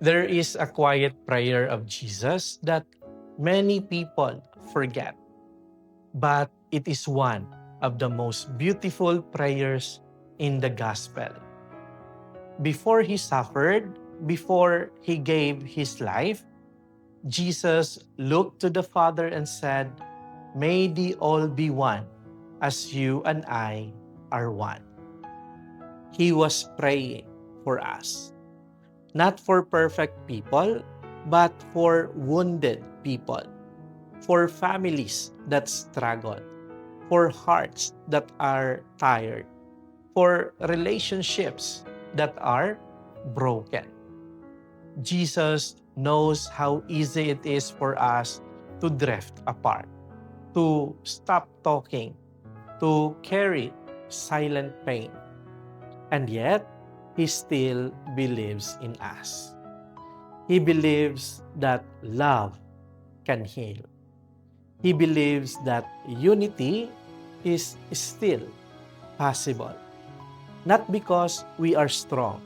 There is a quiet prayer of Jesus that many people forget, but it is one of the most beautiful prayers in the gospel. Before he suffered, before he gave his life, Jesus looked to the Father and said, "May they all be one, as you and I are one." He was praying for us, not for perfect people, but for wounded people, for families that struggle, for hearts that are tired, for relationships that are broken. Jesus knows how easy it is for us to drift apart, to stop talking, to carry silent pain. And yet, He still believes in us. He believes that love can heal. He believes that unity is still possible. Not because we are strong,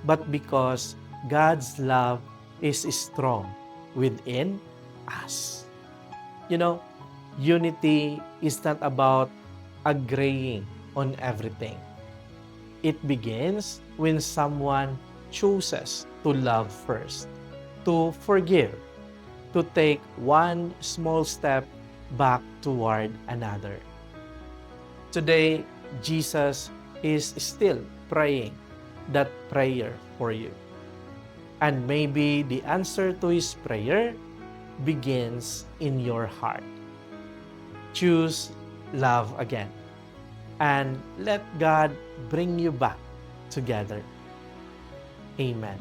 but because God's love is strong within us. You know, unity is not about agreeing on everything. It begins when someone chooses to love first, to forgive, to take one small step back toward another. Today, Jesus is still praying that prayer for you. And maybe the answer to his prayer begins in your heart. Choose love again and let God bring you back together. Amen.